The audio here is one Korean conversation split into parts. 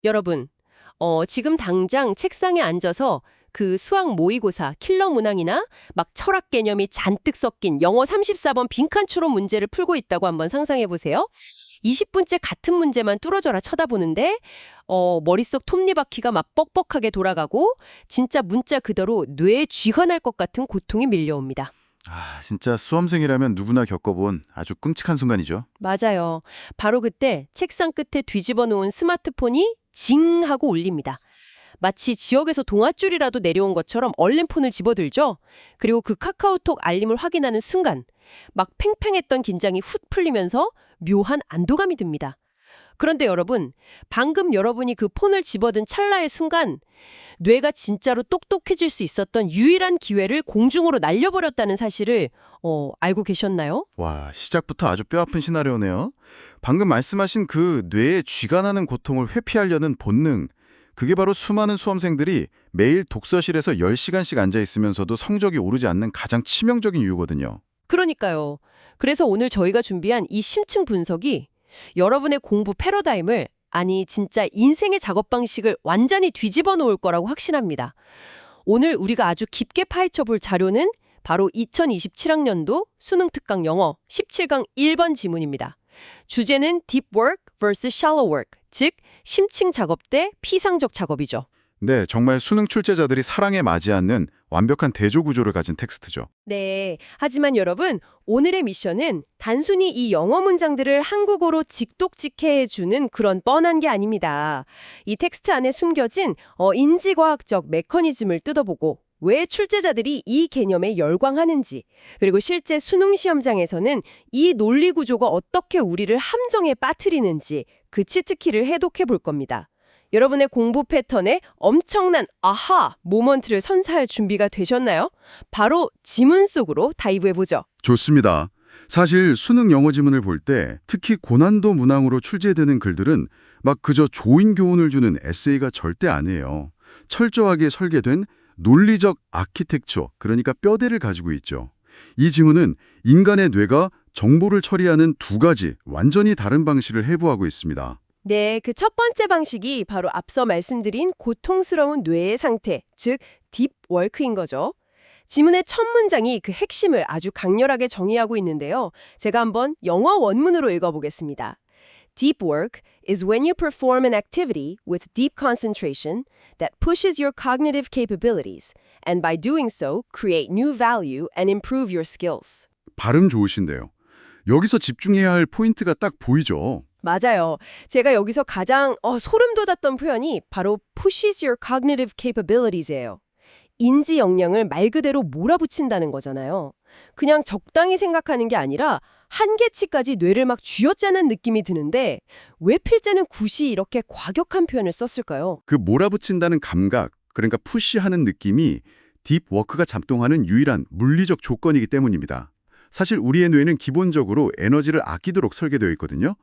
여러분, 지금 당장 책상에 앉아서 그 수학 모의고사 킬러 문항이나 막 철학 개념이 잔뜩 섞인 영어 34번 빈칸 추론 문제를 풀고 있다고 한번 상상해 보세요. 20분째 같은 문제만 뚫어져라 쳐다보는데 머릿속 톱니바퀴가 막 뻑뻑하게 돌아가고 진짜 문자 그대로 뇌에 쥐가 날 것 같은 고통이 밀려옵니다. 진짜 수험생이라면 누구나 겪어본 아주 끔찍한 순간이죠. 맞아요. 바로 그때 책상 끝에 뒤집어 놓은 스마트폰이 징 하고 울립니다. 마치 지역에서 동아줄이라도 내려온 것처럼 얼른 폰을 집어들죠. 그리고 그 카카오톡 알림을 확인하는 순간 막 팽팽했던 긴장이 훅 풀리면서 묘한 안도감이 듭니다. 그런데 여러분, 방금 여러분이 그 폰을 집어든 찰나의 순간 뇌가 진짜로 똑똑해질 수 있었던 유일한 기회를 공중으로 날려버렸다는 사실을 알고 계셨나요? 와, 시작부터 아주 뼈아픈 시나리오네요. 방금 말씀하신 그 뇌에 쥐가 나는 고통을 회피하려는 본능, 그게 바로 수많은 수험생들이 매일 독서실에서 10시간씩 앉아 있으면서도 성적이 오르지 않는 가장 치명적인 이유거든요. 그러니까요. 그래서 오늘 저희가 준비한 이 심층 분석이 여러분의 공부 패러다임을, 아니 진짜 인생의 작업 방식을 완전히 뒤집어 놓을 거라고 확신합니다. 오늘 우리가 아주 깊게 파헤쳐 볼 자료는 바로 2027학년도 수능 특강 영어 17강 1번 지문입니다. 주제는 Deep Work vs Shallow Work, 즉 심층 작업 대 피상적 작업이죠. 네, 정말 수능 출제자들이 사랑에 맞지 않는 완벽한 대조 구조를 가진 텍스트죠. 네, 하지만 여러분, 오늘의 미션은 단순히 이 영어 문장들을 한국어로 직독직해 해주는 그런 뻔한 게 아닙니다. 이 텍스트 안에 숨겨진 인지과학적 메커니즘을 뜯어보고 왜 출제자들이 이 개념에 열광하는지, 그리고 실제 수능 시험장에서는 이 논리 구조가 어떻게 우리를 함정에 빠뜨리는지 그 치트키를 해독해 볼 겁니다. 여러분의 공부 패턴에 엄청난 아하 모먼트를 선사할 준비가 되셨나요? 바로 지문 속으로 다이브해보죠. 좋습니다. 사실 수능 영어 지문을 볼 때 특히 고난도 문항으로 출제되는 글들은 막 그저 조인 교훈을 주는 에세이가 절대 아니에요. 철저하게 설계된 논리적 아키텍처, 그러니까 뼈대를 가지고 있죠. 이 지문은 인간의 뇌가 정보를 처리하는 두 가지 완전히 다른 방식을 해부하고 있습니다. 네, 그 첫 번째 방식이 바로 앞서 말씀드린 고통스러운 뇌의 상태, 즉 딥워크인 거죠. 지문의 첫 문장이 그 핵심을 아주 강렬하게 정의하고 있는데요. 제가 한번 영어 원문으로 읽어보겠습니다. Deep work is when you perform an activity with deep concentration that pushes your cognitive capabilities, and by doing so, create new value and improve your skills. 발음 좋으신데요. 여기서 집중해야 할 포인트가 딱 보이죠. 맞아요. 제가 여기서 가장 소름 돋았던 표현이 바로 pushes your cognitive capabilities예요. 인지 역량을 말 그대로 몰아붙인다는 거잖아요. 그냥 적당히 생각하는 게 아니라 한계치까지 뇌를 막 쥐어짜는 느낌이 드는데 왜 필자는 굳이 이렇게 과격한 표현을 썼을까요? 그 몰아붙인다는 감각, 그러니까 푸시하는 느낌이 딥워크가 작동하는 유일한 물리적 조건이기 때문입니다. 사실 우리의 뇌는 기본적으로 에너지를 아끼도록 설계되어 있거든요.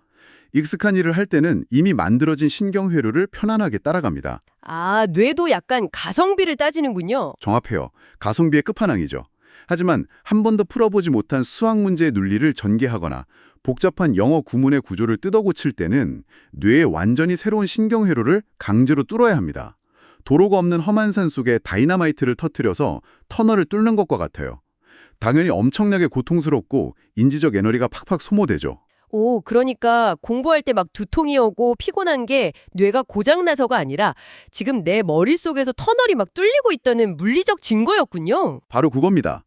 익숙한 일을 할 때는 이미 만들어진 신경회로를 편안하게 따라갑니다. 아, 뇌도 약간 가성비를 따지는군요. 정합해요. 가성비의 끝판왕이죠. 하지만 한 번도 풀어보지 못한 수학 문제의 논리를 전개하거나 복잡한 영어 구문의 구조를 뜯어고칠 때는 뇌에 완전히 새로운 신경회로를 강제로 뚫어야 합니다. 도로가 없는 험한 산 속에 다이너마이트를 터뜨려서 터널을 뚫는 것과 같아요. 당연히 엄청나게 고통스럽고 인지적 에너지가 팍팍 소모되죠. 오, 그러니까 공부할 때 막 두통이 오고 피곤한 게 뇌가 고장나서가 아니라 지금 내 머릿속에서 터널이 막 뚫리고 있다는 물리적 증거였군요. 바로 그겁니다.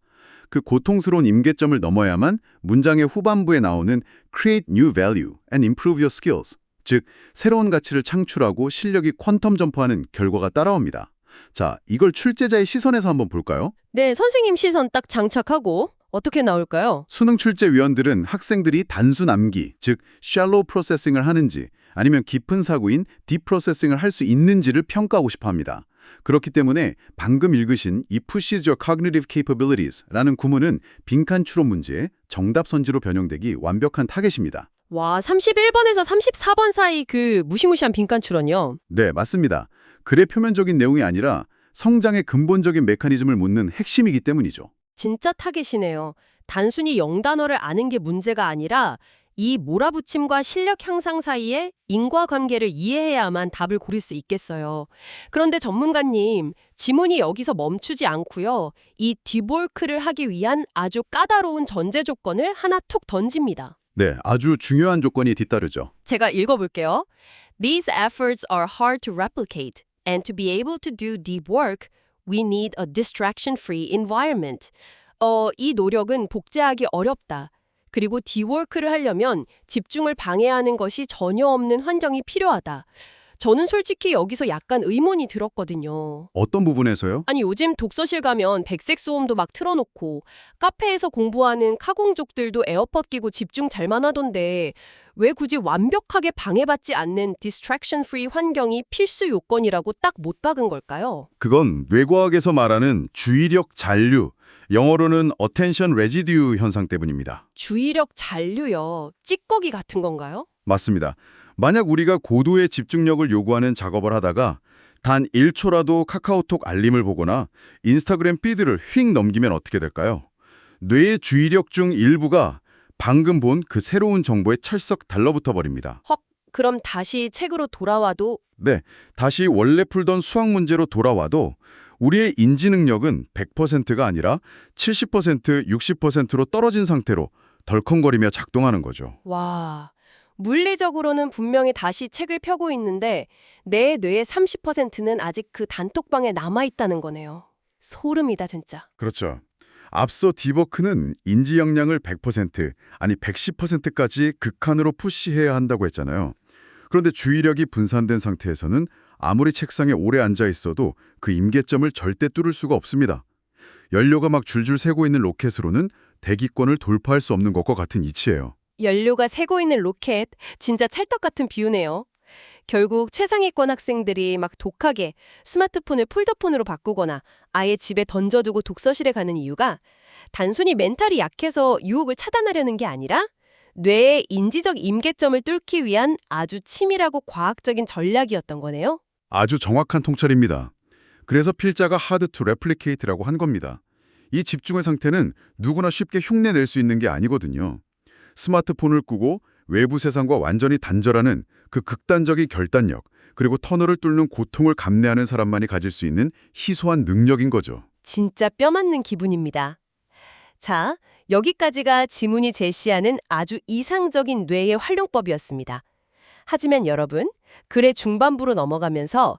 그 고통스러운 임계점을 넘어야만 문장의 후반부에 나오는 create new value and improve your skills, 즉 새로운 가치를 창출하고 실력이 퀀텀 점프하는 결과가 따라옵니다. 자, 이걸 출제자의 시선에서 한번 볼까요? 네, 선생님 시선 딱 장착하고 어떻게 나올까요? 수능 출제위원들은 학생들이 단순 암기, 즉 shallow processing을 하는지 아니면 깊은 사고인 deep processing을 할 수 있는지를 평가하고 싶어 합니다. 그렇기 때문에 방금 읽으신 이 pushes your cognitive capabilities라는 구문은 빈칸 추론 문제의 정답 선지로 변형되기 완벽한 타겟입니다. 와, 31번에서 34번 사이 그 무시무시한 빈칸 추론이요. 네, 맞습니다. 글의 표면적인 내용이 아니라 성장의 근본적인 메커니즘을 묻는 핵심이기 때문이죠. 진짜 타겟이네요. 단순히 영단어를 아는 게 문제가 아니라 이 몰아붙임과 실력 향상 사이의 인과관계를 이해해야만 답을 고를 수 있겠어요. 그런데 전문가님, 지문이 여기서 멈추지 않고요. 이 딥워크를 하기 위한 아주 까다로운 전제 조건을 하나 툭 던집니다. 네, 아주 중요한 조건이 뒤따르죠. 제가 읽어볼게요. These efforts are hard to replicate, and to be able to do deep work, we need a distraction-free environment. 이 노력은 복제하기 어렵다. 그리고 딥워크를 하려면 집중을 방해하는 것이 전혀 없는 환경이 필요하다. 저는 솔직히 여기서 약간 의문이 들었거든요. 어떤 부분에서요? 아니 요즘 독서실 가면 백색 소음도 막 틀어놓고 카페에서 공부하는 카공족들도 에어팟 끼고 집중 잘만 하던데 왜 굳이 완벽하게 방해받지 않는 distraction free 환경이 필수 요건이라고 딱 못 박은 걸까요? 그건 뇌과학에서 말하는 주의력 잔류, 영어로는 attention residue 현상 때문입니다. 주의력 잔류요. 찌꺼기 같은 건가요? 맞습니다. 만약 우리가 고도의 집중력을 요구하는 작업을 하다가 단 1초라도 카카오톡 알림을 보거나 인스타그램 피드를 휙 넘기면 어떻게 될까요? 뇌의 주의력 중 일부가 방금 본 그 새로운 정보에 철썩 달라붙어 버립니다. 헉, 그럼 다시 책으로 돌아와도 네, 다시 원래 풀던 수학 문제로 돌아와도 우리의 인지 능력은 100%가 아니라 70%, 60%로 떨어진 상태로 덜컹거리며 작동하는 거죠. 와, 물리적으로는 분명히 다시 책을 펴고 있는데 내 뇌의 30%는 아직 그 단톡방에 남아있다는 거네요. 소름이다 진짜. 그렇죠. 앞서 딥워크는 인지 역량을 100%, 아니 110%까지 극한으로 푸시해야 한다고 했잖아요. 그런데 주의력이 분산된 상태에서는 아무리 책상에 오래 앉아 있어도 그 임계점을 절대 뚫을 수가 없습니다. 연료가 막 줄줄 새고 있는 로켓으로는 대기권을 돌파할 수 없는 것과 같은 이치예요. 연료가 새고 있는 로켓, 진짜 찰떡 같은 비유네요. 결국 최상위권 학생들이 막 독하게 스마트폰을 폴더폰으로 바꾸거나 아예 집에 던져두고 독서실에 가는 이유가 단순히 멘탈이 약해서 유혹을 차단하려는 게 아니라 뇌의 인지적 임계점을 뚫기 위한 아주 치밀하고 과학적인 전략이었던 거네요. 아주 정확한 통찰입니다. 그래서 필자가 hard to replicate라고 한 겁니다. 이 집중의 상태는 누구나 쉽게 흉내낼 수 있는 게 아니거든요. 스마트폰을 끄고 외부 세상과 완전히 단절하는 그 극단적인 결단력, 그리고 터널을 뚫는 고통을 감내하는 사람만이 가질 수 있는 희소한 능력인 거죠. 진짜 뼈맞는 기분입니다. 자, 여기까지가 지문이 제시하는 아주 이상적인 뇌의 활용법이었습니다. 하지만 여러분, 글의 중반부로 넘어가면서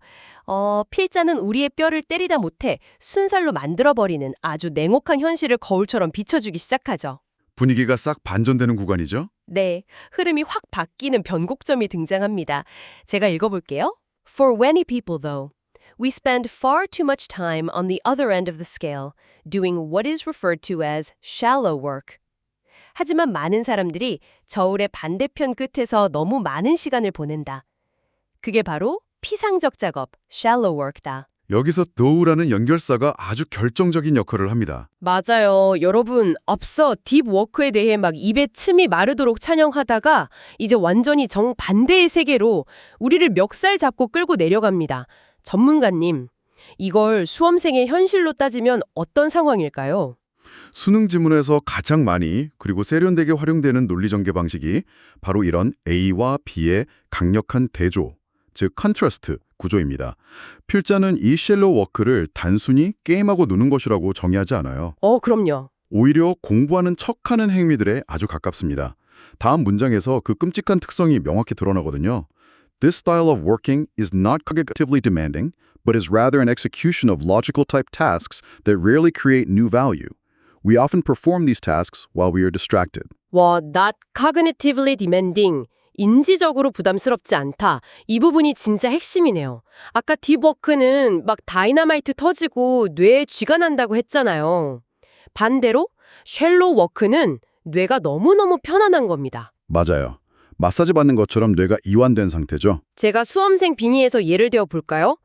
필자는 우리의 뼈를 때리다 못해 순살로 만들어버리는 아주 냉혹한 현실을 거울처럼 비춰주기 시작하죠. 분위기가 싹 반전되는 구간이죠. 네, 흐름이 확 바뀌는 변곡점이 등장합니다. 제가 읽어볼게요. For many people, though, we spend far too much time on the other end of the scale, doing what is referred to as shallow work. 하지만 많은 사람들이 저울의 반대편 끝에서 너무 많은 시간을 보낸다. 그게 바로 피상적 작업, shallow work다. 여기서 though라는 연결사가 아주 결정적인 역할을 합니다. 맞아요. 여러분, 앞서 딥워크에 대해 막 입에 침이 마르도록 찬양하다가 이제 완전히 정반대의 세계로 우리를 멱살 잡고 끌고 내려갑니다. 전문가님, 이걸 수험생의 현실로 따지면 어떤 상황일까요? 수능 지문에서 가장 많이 그리고 세련되게 활용되는 논리 전개 방식이 바로 이런 A와 B의 강력한 대조, 즉 컨트라스트 구조입니다. 필자는 이 쉘로우 워크를 단순히 게임하고 노는 것이라고 정의하지 않아요. 그럼요. 오히려 공부하는 척하는 행위들에 아주 가깝습니다. 다음 문장에서 그 끔찍한 특성이 명확히 드러나거든요. This style of working is not cognitively demanding, but is rather an execution of logical type tasks that rarely create new value. We often perform these tasks while we are distracted. not cognitively demanding. 인지적으로 부담스럽지 않다. 이 부분이 진짜 핵심이네요. 아까 딥워크는 막 다이너마이트 터지고 뇌에 쥐가 난다고 했잖아요. 반대로 쉘로우 워크는 뇌가 너무너무 편안한 겁니다. 맞아요. 마사지 받는 것처럼 뇌가 이완된 상태죠. 제가 수험생 빙의에서 예를 들어 볼까요?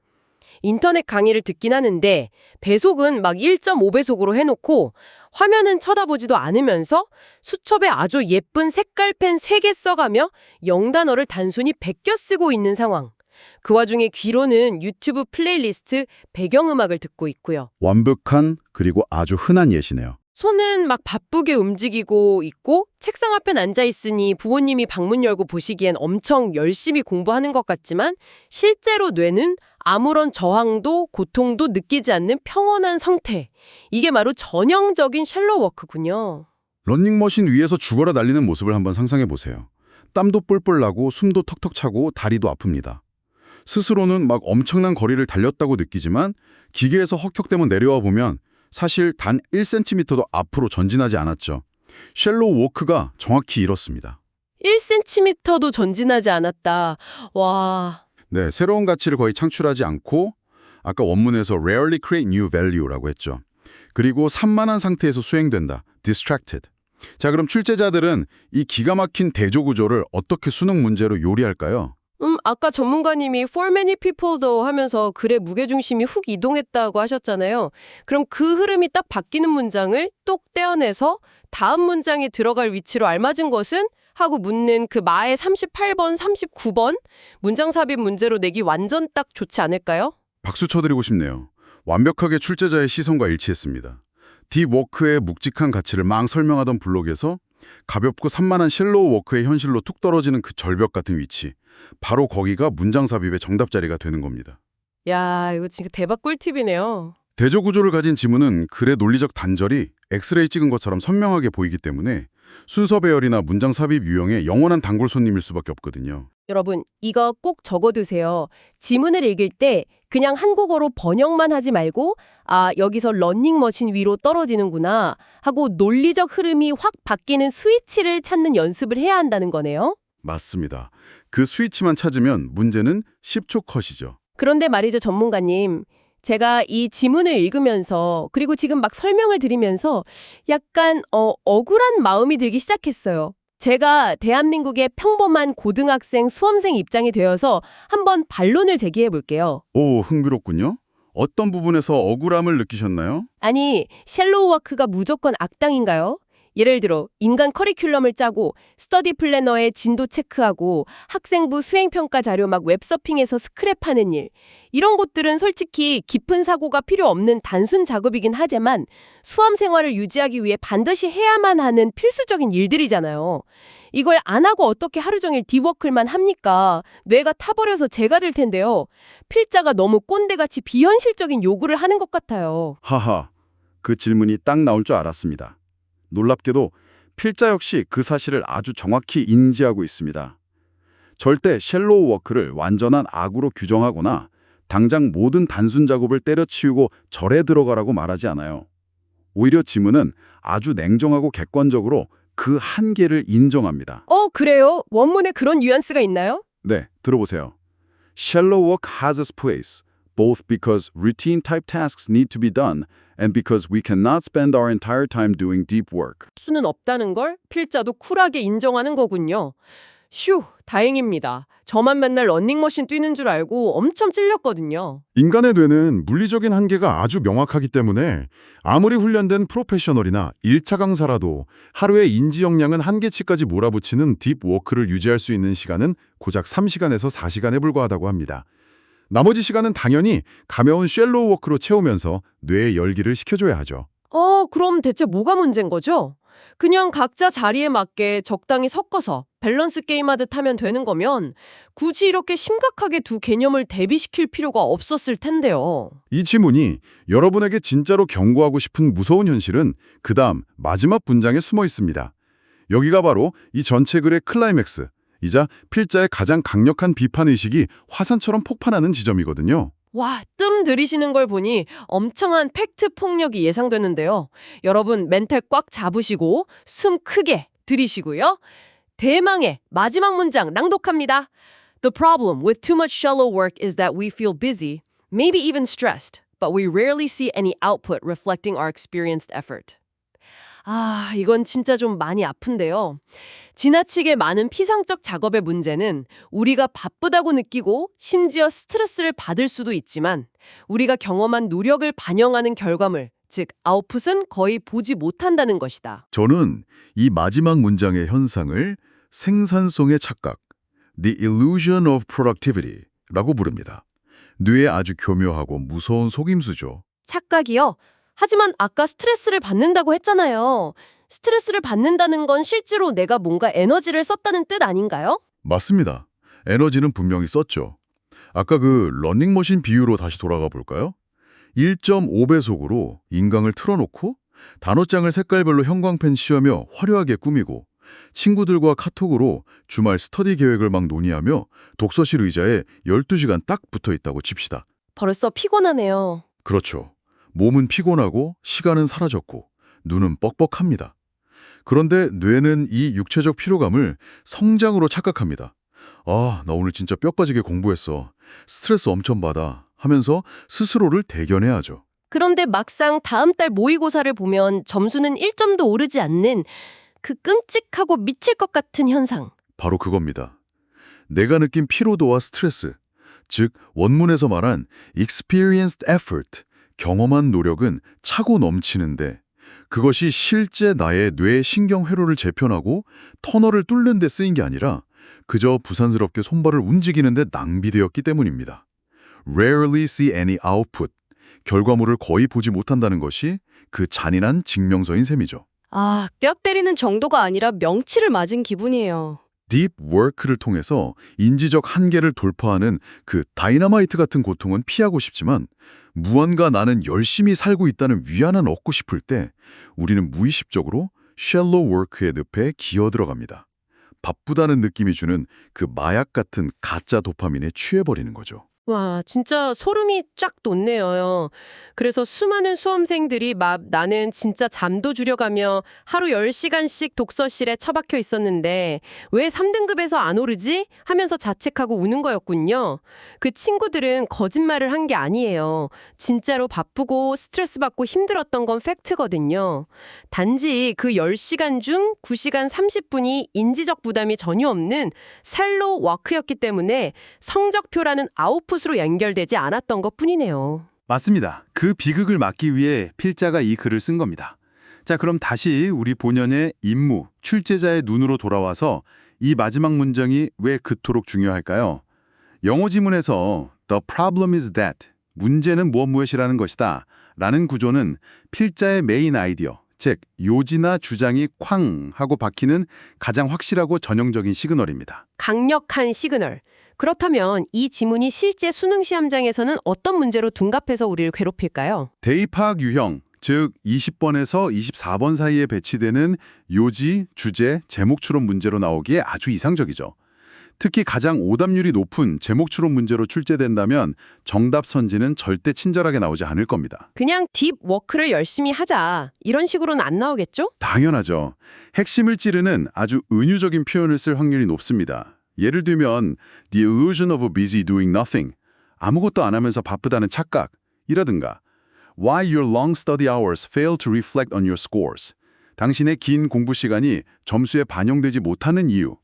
인터넷 강의를 듣긴 하는데 배속은 막 1.5배속으로 해놓고 화면은 쳐다보지도 않으면서 수첩에 아주 예쁜 색깔펜 3개 써가며 영단어를 단순히 베껴 쓰고 있는 상황. 그 와중에 귀로는 유튜브 플레이리스트 배경음악을 듣고 있고요. 완벽한 그리고 아주 흔한 예시네요. 손은 막 바쁘게 움직이고 있고 책상 앞엔 앉아 있으니 부모님이 방문 열고 보시기엔 엄청 열심히 공부하는 것 같지만 실제로 뇌는 아무런 저항도 고통도 느끼지 않는 평온한 상태. 이게 바로 전형적인 샬로우 워크군요. 러닝머신 위에서 죽어라 달리는 모습을 한번 상상해 보세요. 땀도 뿔뿔 나고 숨도 턱턱 차고 다리도 아픕니다. 스스로는 막 엄청난 거리를 달렸다고 느끼지만 기계에서 헉혁대면 내려와 보면 사실 단 1cm도 앞으로 전진하지 않았죠. 샬로우 워크가 정확히 이렇습니다. 1cm도 전진하지 않았다. 와... 네, 새로운 가치를 거의 창출하지 않고 아까 원문에서 rarely create new value라고 했죠. 그리고 산만한 상태에서 수행된다. distracted. 자, 그럼 출제자들은 이 기가 막힌 대조 구조를 어떻게 수능 문제로 요리할까요? 아까 전문가님이 for many people도 하면서 글의 무게중심이 훅 이동했다고 하셨잖아요. 그럼 그 흐름이 딱 바뀌는 문장을 똑 떼어내서 다음 문장에 들어갈 위치로 알맞은 것은? 하고 묻는 그 마의 38번, 39번 문장 삽입 문제로 내기 완전 딱 좋지 않을까요? 박수 쳐드리고 싶네요. 완벽하게 출제자의 시선과 일치했습니다. 딥워크의 묵직한 가치를 막 설명하던 블록에서 가볍고 산만한 샬로우 워크의 현실로 툭 떨어지는 그 절벽 같은 위치. 바로 거기가 문장 삽입의 정답 자리가 되는 겁니다. 야, 이거 진짜 대박 꿀팁이네요. 대조 구조를 가진 지문은 글의 논리적 단절이 엑스레이 찍은 것처럼 선명하게 보이기 때문에 순서 배열이나 문장 삽입 유형의 영원한 단골 손님일 수밖에 없거든요. 여러분, 이거 꼭 적어두세요. 지문을 읽을 때 그냥 한국어로 번역만 하지 말고 아, 여기서 러닝머신 위로 떨어지는구나 하고 논리적 흐름이 확 바뀌는 스위치를 찾는 연습을 해야 한다는 거네요. 맞습니다. 그 스위치만 찾으면 문제는 10초 컷이죠. 그런데 말이죠, 전문가님. 제가 이 지문을 읽으면서 그리고 지금 막 설명을 드리면서 약간 억울한 마음이 들기 시작했어요. 제가 대한민국의 평범한 고등학생 수험생 입장이 되어서 한번 반론을 제기해 볼게요. 오, 흥미롭군요. 어떤 부분에서 억울함을 느끼셨나요? 아니, 샬로우 워크가 무조건 악당인가요? 예를 들어 인간 커리큘럼을 짜고 스터디 플래너에 진도 체크하고 학생부 수행평가 자료 막 웹서핑해서 스크랩하는 일. 이런 것들은 솔직히 깊은 사고가 필요 없는 단순 작업이긴 하지만 수험 생활을 유지하기 위해 반드시 해야만 하는 필수적인 일들이잖아요. 이걸 안 하고 어떻게 하루 종일 디워크만 합니까? 뇌가 타버려서 제가 될 텐데요. 필자가 너무 꼰대같이 비현실적인 요구를 하는 것 같아요. 하하, 그 질문이 딱 나올 줄 알았습니다. 놀랍게도 필자 역시 그 사실을 아주 정확히 인지하고 있습니다. 절대 샬로우 워크를 완전한 악으로 규정하거나 당장 모든 단순 작업을 때려치우고 절에 들어가라고 말하지 않아요. 오히려 지문은 아주 냉정하고 객관적으로 그 한계를 인정합니다. 그래요? 원문에 그런 뉘앙스가 있나요? 네, 들어보세요. Shallow work has its place, both because routine type tasks need to be done and because we cannot spend our entire time doing deep work. 수는 없다는 걸 필자도 쿨하게 인정하는 거군요. 휴, 다행입니다. 저만 맨날 러닝머신 뛰는 줄 알고 엄청 찔렸거든요. 인간의 뇌는 물리적인 한계가 아주 명확하기 때문에 아무리 훈련된 프로페셔널이나 1차 강사라도 하루의 인지 역량은 한계치까지 몰아붙이는 딥워크를 유지할 수 있는 시간은 고작 3시간에서 4시간에 불과하다고 합니다. 나머지 시간은 당연히 가벼운 샬로우 워크로 채우면서 뇌의 열기를 식혀줘야 하죠. 그럼 대체 뭐가 문제인 거죠? 그냥 각자 자리에 맞게 적당히 섞어서 밸런스 게임하듯 하면 되는 거면 굳이 이렇게 심각하게 두 개념을 대비시킬 필요가 없었을 텐데요. 이 지문이 여러분에게 진짜로 경고하고 싶은 무서운 현실은 그 다음 마지막 문장에 숨어 있습니다. 여기가 바로 이 전체 글의 클라이맥스, 이자 필자의 가장 강력한 비판의식이 화산처럼 폭발하는 지점이거든요. 와, 뜸 들이시는 걸 보니 엄청난 팩트 폭력이 예상되는데요. 여러분 멘탈 꽉 잡으시고 숨 크게 들이시고요. 대망의 마지막 문장 낭독합니다. The problem with too much shallow work is that we feel busy, maybe even stressed, but we rarely see any output reflecting our experienced effort. 아, 이건 진짜 좀 많이 아픈데요. 지나치게 많은 피상적 작업의 문제는 우리가 바쁘다고 느끼고 심지어 스트레스를 받을 수도 있지만 우리가 경험한 노력을 반영하는 결과물, 즉 아웃풋은 거의 보지 못한다는 것이다. 저는 이 마지막 문장의 현상을 생산성의 착각, The Illusion of Productivity라고 부릅니다. 뇌의 아주 교묘하고 무서운 속임수죠. 착각이요? 하지만 아까 스트레스를 받는다고 했잖아요. 스트레스를 받는다는 건 실제로 내가 뭔가 에너지를 썼다는 뜻 아닌가요? 맞습니다. 에너지는 분명히 썼죠. 아까 그 러닝머신 비유로 다시 돌아가 볼까요? 1.5배속으로 인강을 틀어놓고 단어장을 색깔별로 형광펜 씌우며 화려하게 꾸미고 친구들과 카톡으로 주말 스터디 계획을 막 논의하며 독서실 의자에 12시간 딱 붙어 있다고 칩시다. 벌써 피곤하네요. 그렇죠. 몸은 피곤하고 시간은 사라졌고 눈은 뻑뻑합니다. 그런데 뇌는 이 육체적 피로감을 성장으로 착각합니다. 아, 나 오늘 진짜 뼈 빠지게 공부했어. 스트레스 엄청 받아. 하면서 스스로를 대견해야죠. 그런데 막상 다음 달 모의고사를 보면 점수는 1점도 오르지 않는 그 끔찍하고 미칠 것 같은 현상. 바로 그겁니다. 내가 느낀 피로도와 스트레스, 즉 원문에서 말한 experienced effort, 경험한 노력은 차고 넘치는데 그것이 실제 나의 뇌 신경회로를 재편하고 터널을 뚫는 데 쓰인 게 아니라 그저 부산스럽게 손발을 움직이는 데 낭비되었기 때문입니다. Rarely see any output, 결과물을 거의 보지 못한다는 것이 그 잔인한 증명서인 셈이죠. 아, 뼈 때리는 정도가 아니라 명치를 맞은 기분이에요. 딥 워크를 통해서 인지적 한계를 돌파하는 그 다이너마이트 같은 고통은 피하고 싶지만 무언가 나는 열심히 살고 있다는 위안은 얻고 싶을 때 우리는 무의식적으로 쉘로우 워크의 늪에 기어 들어갑니다. 바쁘다는 느낌이 주는 그 마약 같은 가짜 도파민에 취해버리는 거죠. 와, 진짜 소름이 쫙 돋네요. 그래서 수많은 수험생들이 나는 진짜 잠도 줄여가며 하루 10시간씩 독서실에 처박혀 있었는데 왜 3등급에서 안 오르지? 하면서 자책하고 우는 거였군요. 그 친구들은 거짓말을 한 게 아니에요. 진짜로 바쁘고 스트레스 받고 힘들었던 건 팩트거든요. 단지 그 10시간 중 9시간 30분이 인지적 부담이 전혀 없는 셀로 워크였기 때문에 성적표라는 아웃풋으로 연결되지 않았던 것뿐이네요. 맞습니다. 그 비극을 막기 위해 필자가 이 글을 쓴 겁니다. 자, 그럼 다시 우리 본연의 임무, 출제자의 눈으로 돌아와서 이 마지막 문장이 왜 그토록 중요할까요? 영어 지문에서 The problem is that, 문제는 무엇이라는 것이다 라는 구조는 필자의 메인 아이디어, 즉 요지나 주장이 쾅 하고 박히는 가장 확실하고 전형적인 시그널입니다. 강력한 시그널. 그렇다면 이 지문이 실제 수능 시험장에서는 어떤 문제로 둔갑해서 우리를 괴롭힐까요? 대입학 유형, 즉 20번에서 24번 사이에 배치되는 요지, 주제, 제목 추론 문제로 나오기에 아주 이상적이죠. 특히 가장 오답률이 높은 제목 추론 문제로 출제된다면 정답 선지는 절대 친절하게 나오지 않을 겁니다. 그냥 딥 워크를 열심히 하자. 이런 식으로는 안 나오겠죠? 당연하죠. 핵심을 찌르는 아주 은유적인 표현을 쓸 확률이 높습니다. 예를 들면 The illusion of busy doing nothing, 아무것도 안 하면서 바쁘다는 착각이라든가 Why your long study hours fail to reflect on your scores, 당신의 긴 공부 시간이 점수에 반영되지 못하는 이유,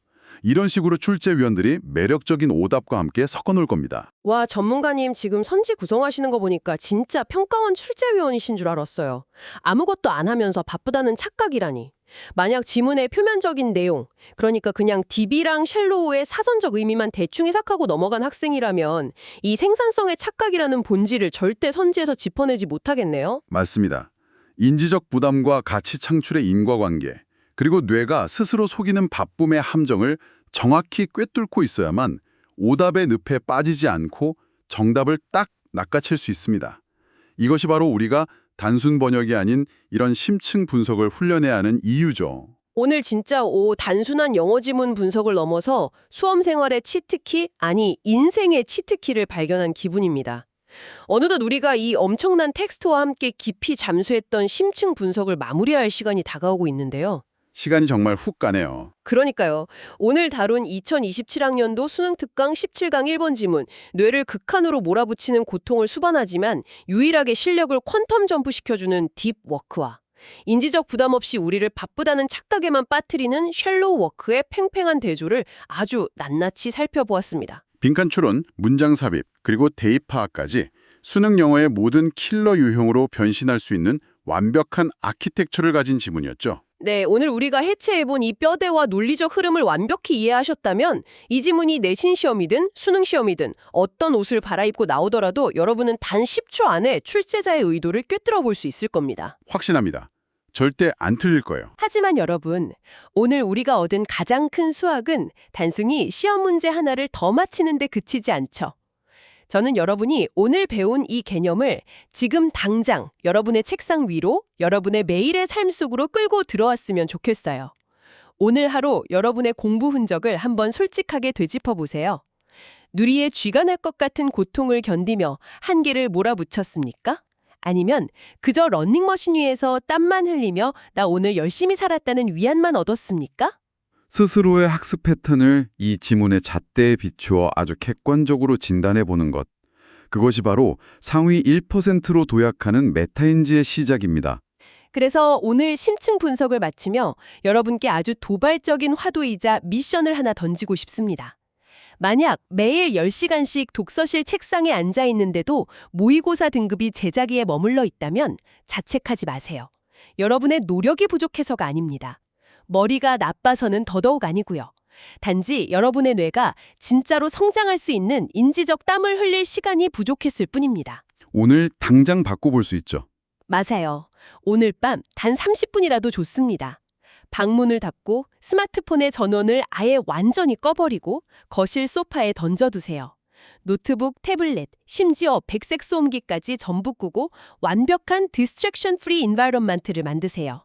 이런 식으로 출제위원들이 매력적인 오답과 함께 섞어놓을 겁니다. 와, 전문가님 지금 선지 구성하시는 거 보니까 진짜 평가원 출제위원이신 줄 알았어요. 아무것도 안 하면서 바쁘다는 착각이라니. 만약 지문의 표면적인 내용, 그러니까 그냥 딥이랑 쉘로우의 사전적 의미만 대충 해석하고 넘어간 학생이라면 이 생산성의 착각이라는 본질을 절대 선지에서 짚어내지 못하겠네요. 맞습니다. 인지적 부담과 가치 창출의 인과관계, 그리고 뇌가 스스로 속이는 바쁨의 함정을 정확히 꿰뚫고 있어야만 오답의 늪에 빠지지 않고 정답을 딱 낚아챌 수 있습니다. 이것이 바로 우리가 단순 번역이 아닌 이런 심층 분석을 훈련해야 하는 이유죠. 오늘 진짜 단순한 영어 지문 분석을 넘어서 수험 생활의 치트키, 아니 인생의 치트키를 발견한 기분입니다. 어느덧 우리가 이 엄청난 텍스트와 함께 깊이 잠수했던 심층 분석을 마무리할 시간이 다가오고 있는데요. 시간이 정말 훅 가네요. 그러니까요. 오늘 다룬 2027학년도 수능 특강 17강 1번 지문, 뇌를 극한으로 몰아붙이는 고통을 수반하지만 유일하게 실력을 퀀텀 점프시켜주는 딥 워크와 인지적 부담 없이 우리를 바쁘다는 착각에만 빠뜨리는 쉘로우 워크의 팽팽한 대조를 아주 낱낱이 살펴보았습니다. 빈칸 추론, 문장 삽입, 그리고 대입 파악까지 수능 영어의 모든 킬러 유형으로 변신할 수 있는 완벽한 아키텍처를 가진 지문이었죠. 네, 오늘 우리가 해체해본 이 뼈대와 논리적 흐름을 완벽히 이해하셨다면 이 지문이 내신 시험이든 수능 시험이든 어떤 옷을 갈아입고 나오더라도 여러분은 단 10초 안에 출제자의 의도를 꿰뚫어 볼 수 있을 겁니다. 확신합니다. 절대 안 틀릴 거예요. 하지만 여러분, 오늘 우리가 얻은 가장 큰 수학은 단순히 시험 문제 하나를 더 맞히는 데 그치지 않죠. 저는 여러분이 오늘 배운 이 개념을 지금 당장 여러분의 책상 위로, 여러분의 매일의 삶 속으로 끌고 들어왔으면 좋겠어요. 오늘 하루 여러분의 공부 흔적을 한번 솔직하게 되짚어 보세요. 누리에 쥐가 날 것 같은 고통을 견디며 한계를 몰아붙였습니까? 아니면 그저 러닝머신 위에서 땀만 흘리며 나 오늘 열심히 살았다는 위안만 얻었습니까? 스스로의 학습 패턴을 이 지문의 잣대에 비추어 아주 객관적으로 진단해 보는 것. 그것이 바로 상위 1%로 도약하는 메타인지의 시작입니다. 그래서 오늘 심층 분석을 마치며 여러분께 아주 도발적인 화두이자 미션을 하나 던지고 싶습니다. 만약 매일 10시간씩 독서실 책상에 앉아 있는데도 모의고사 등급이 제자리에 머물러 있다면 자책하지 마세요. 여러분의 노력이 부족해서가 아닙니다. 머리가 나빠서는 더더욱 아니고요. 단지 여러분의 뇌가 진짜로 성장할 수 있는 인지적 땀을 흘릴 시간이 부족했을 뿐입니다. 오늘 당장 바꿔볼 수 있죠. 맞아요. 오늘 밤 단 30분이라도 좋습니다. 방문을 닫고 스마트폰의 전원을 아예 완전히 꺼버리고 거실 소파에 던져두세요. 노트북, 태블릿, 심지어 백색 소음기까지 전부 끄고 완벽한 디스트랙션 프리 인바이런먼트를 만드세요.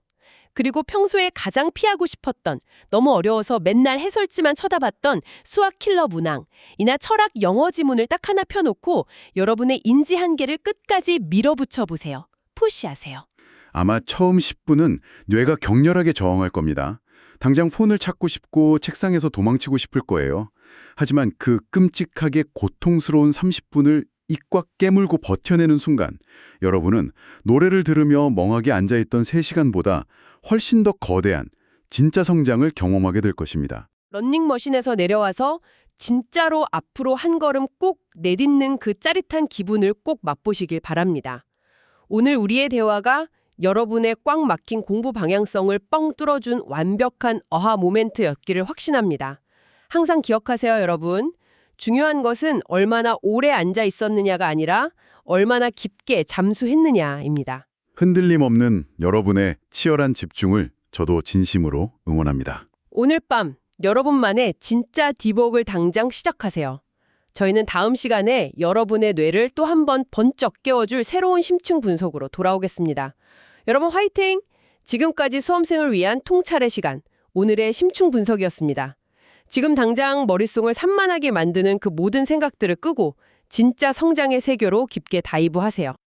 그리고 평소에 가장 피하고 싶었던, 너무 어려워서 맨날 해설지만 쳐다봤던 수학 킬러 문항, 이나 철학 영어 지문을 딱 하나 펴놓고 여러분의 인지 한계를 끝까지 밀어붙여 보세요. 푸시하세요. 아마 처음 10분은 뇌가 격렬하게 저항할 겁니다. 당장 폰을 찾고 싶고 책상에서 도망치고 싶을 거예요. 하지만 그 끔찍하게 고통스러운 30분을 입 꽉 깨물고 버텨내는 순간 여러분은 노래를 들으며 멍하게 앉아있던 3시간보다 훨씬 더 거대한 진짜 성장을 경험하게 될 것입니다. 런닝머신에서 내려와서 진짜로 앞으로 한 걸음 꼭 내딛는 그 짜릿한 기분을 꼭 맛보시길 바랍니다. 오늘 우리의 대화가 여러분의 꽉 막힌 공부 방향성을 뻥 뚫어준 완벽한 어하 모멘트였기를 확신합니다. 항상 기억하세요, 여러분. 중요한 것은 얼마나 오래 앉아 있었느냐가 아니라 얼마나 깊게 잠수했느냐입니다. 흔들림 없는 여러분의 치열한 집중을 저도 진심으로 응원합니다. 오늘 밤 여러분만의 진짜 디벅을 당장 시작하세요. 저희는 다음 시간에 여러분의 뇌를 또 한 번 번쩍 깨워줄 새로운 심층 분석으로 돌아오겠습니다. 여러분 화이팅! 지금까지 수험생을 위한 통찰의 시간, 오늘의 심층 분석이었습니다. 지금 당장 머릿속을 산만하게 만드는 그 모든 생각들을 끄고 진짜 성장의 세계로 깊게 다이브하세요.